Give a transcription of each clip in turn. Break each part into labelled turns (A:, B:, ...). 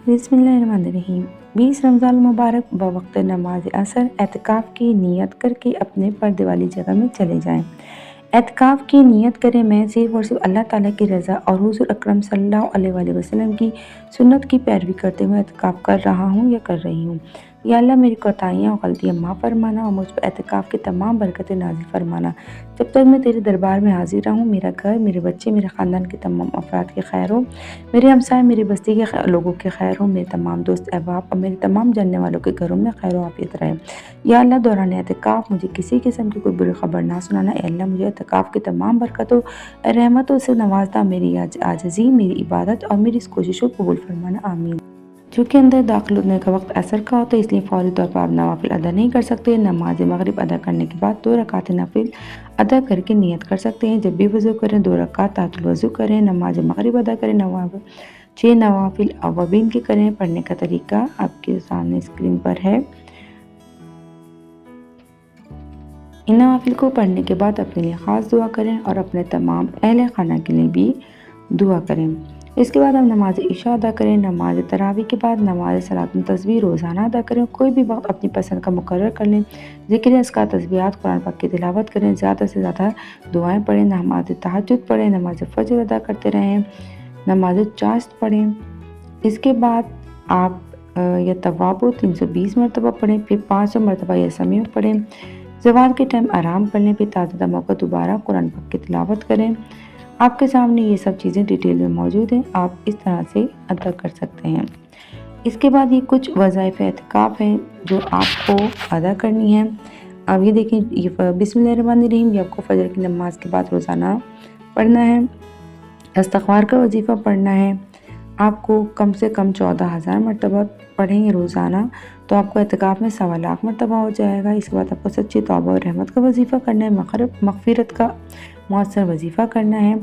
A: بسم اللہ الرحمن الرحیم 20 رمضان المبارک بوقت نماز اثر اعتکاف کی نیت کر کے اپنے پردے والی جگہ میں چلے جائیں۔ اعتکاف کی نیت کریں، میں صرف اور صرف اللہ تعالیٰ کی رضا اور حضور اکرم صلی اللہ علیہ وآلہ وسلم کی سنت کی پیروی کرتے ہوئے اعتکاف کر رہا ہوں یا کر رہی ہوں۔ یا اللہ میری کوتاہیاں اور غلطیاں معاف فرمانا اور مجھ پر اعتکاف کی تمام برکتیں نازل فرمانا۔ جب تک میں تیرے دربار میں حاضر رہوں، میرا گھر، میرے بچے، میرے خاندان کے تمام افراد کی خیر ہو، میرے ہمسائے، میری بستی کے لوگوں کی خیر ہو، میرے تمام دوست احباب اور میرے تمام جاننے والوں کے گھروں میں خیر و عافیت رہے۔ یا اللہ دوران اعتکاف مجھے کسی قسم کی کوئی بری خبر نہ سنانا۔ اے اللہ مجھے اعتکاف کی تمام برکتوں رحمتوں سے نوازتا، میری عاجزی، میری عبادت اور میری اس کوشش کو قبول فرمانا، آمین۔ چونکہ اندر داخل ہونے کا وقت عصر کا ہوتا ہے، اس لیے فوری طور پر آپ نوافل ادا نہیں کر سکتے۔ نماز مغرب ادا کرنے کے بعد 2 رکعت نفل ادا کر کے نیت کر سکتے ہیں۔ جب بھی وضو کریں 2 رکعت تحت الوضو کریں، نماز مغرب ادا کریں، 6 نوافل اوابین کے کریں۔ پڑھنے کا طریقہ آپ کے سامنے اسکرین پر ہے۔ ان نوافل کو پڑھنے کے بعد اپنے لیے خاص دعا کریں اور اپنے تمام اہل خانہ کے لیے بھی دعا کریں۔ اس کے بعد ہم نماز عشاء ادا کریں۔ نماز تراویح کے بعد نماز صلاۃ التسبیح روزانہ ادا کریں۔ کوئی بھی وقت اپنی پسند کا مقرر کر لیں۔ ذکر اذکار تسبیحات قرآن پاک کی تلاوت کریں، زیادہ سے زیادہ دعائیں پڑھیں، نماز تہجد پڑھیں، نماز فجر ادا کرتے رہیں، نماز چاشت پڑھیں۔ اس کے بعد آپ یا توابو 320 مرتبہ پڑھیں، پھر 500 مرتبہ یا سمیع پڑھیں۔ زوال کے ٹائم آرام کر لیں، پھر تازہ موقع دوبارہ قرآن پاک کی تلاوت کریں۔ آپ کے سامنے یہ سب چیزیں ڈیٹیل میں موجود ہیں، آپ اس طرح سے ادا کر سکتے ہیں۔ اس کے بعد یہ کچھ وظائف اعتکاف ہیں جو آپ کو ادا کرنی ہیں۔ اب یہ دیکھیں، بسم اللہ الرحمن الرحیم یہ آپ کو فجر کی نماز کے بعد روزانہ پڑھنا ہے۔ استغفار کا وظیفہ پڑھنا ہے، آپ کو کم سے کم 14,000 مرتبہ پڑھیں روزانہ، تو آپ کو اعتکاف میں 1.25 لاکھ مرتبہ ہو جائے گا۔ اس کے بعد آپ کو سچی توبہ اور رحمت کا وظیفہ کرنا ہے، مغفرت کا مؤثر وظیفہ کرنا ہے۔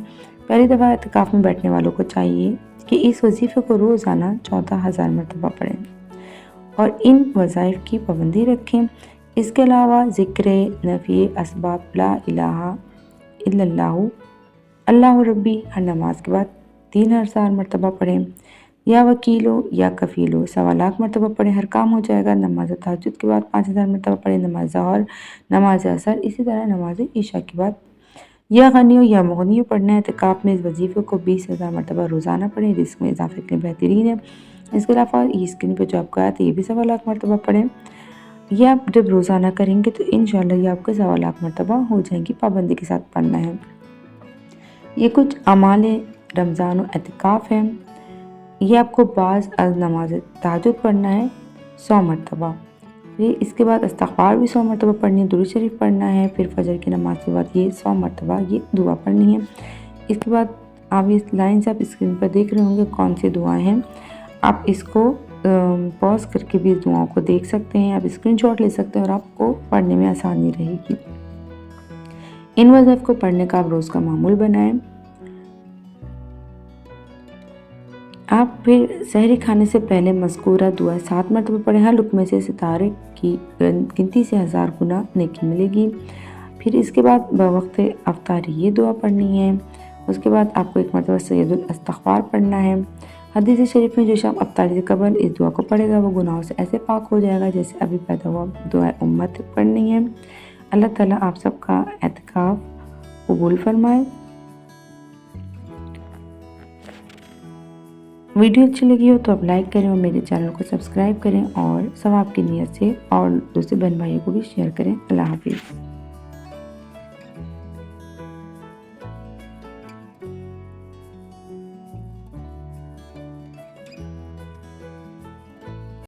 A: پہلی دفعہ اعتکاف میں بیٹھنے والوں کو چاہیے کہ اس وظیفے کو روزانہ 14,000 مرتبہ پڑھیں اور ان وظائف کی پابندی رکھیں۔ اس کے علاوہ ذکر نفی اسباب لا الہ الا اللہ، اللہ ربی ہر نماز کے بعد 3,000 مرتبہ پڑھیں، یا وکیلو یا کفیلو 1.25 لاکھ مرتبہ پڑھیں، ہر کام ہو جائے گا۔ نماز تہجد کے بعد 5,000 مرتبہ پڑھیں، نماز ظہر، نماز عصر، اسی طرح نماز عشاء کے بعد یا غنیو یا مغنیو پڑھنا ہے۔ اعتکاف میں اس وظیفے کو 20,000 مرتبہ روزانہ پڑھیں، رزق میں اضافے کے لیے بہترین ہے۔ اس کے علاوہ یہ اسکرین پہ جو آپ کو آیا تھا یہ بھی 1.25 لاکھ مرتبہ پڑھیں۔ یہ آپ جب روزانہ کریں گے تو انشاءاللہ یہ آپ کو 1.25 لاکھ مرتبہ ہو جائیں گی، پابندی کے ساتھ پڑھنا ہے۔ یہ کچھ اعمال رمضان و اعتکاف ہیں۔ یہ آپ کو بعض از نماز تہجد پڑھنا ہے 100 مرتبہ، پھر اس کے بعد استغفار بھی 100 مرتبہ پڑھنی ہے، درود شریف پڑھنا ہے، پھر فجر کی نماز کے بعد یہ 100 مرتبہ یہ دعا پڑھنی ہے۔ اس کے بعد آپ اس لائن سے آپ اسکرین پر دیکھ رہے ہوں گے کون سی دعائیں ہیں، آپ اس کو پاز کر کے بھی اس دعاؤں کو دیکھ سکتے ہیں، آپ اسکرین شاٹ لے سکتے ہیں اور آپ کو پڑھنے میں آسانی رہے گی۔ ان وظائف کو پڑھنے کا آپ روز کا معمول بنائیں۔ آپ پھر سحری کھانے سے پہلے مذکورہ دعا 7 مرتبہ پڑھیں، ہر لقمے سے ستارے کی گنتی سے 1000 گنا نیکی ملے گی۔ پھر اس کے بعد بوقت افطاری یہ دعا پڑھنی ہے۔ اس کے بعد آپ کو 1 مرتبہ سید الاستغفار پڑھنا ہے۔ حدیث شریف میں جو شخص افطاری سے قبل اس دعا کو پڑھے گا وہ گناہوں سے ایسے پاک ہو جائے گا جیسے ابھی پیدا ہوا۔ دعا امت پڑھنی ہے۔ اللہ تعالیٰ آپ سب کا اعتکاف قبول فرمائے۔ ویڈیو اچھی لگی ہو تو آپ لائک کریں اور میرے چینل کو سبسکرائب کریں اور ثواب کی نیت سے اور دوسرے بہن بھائیوں کو بھی شیئر کریں۔ اللہ حافظ۔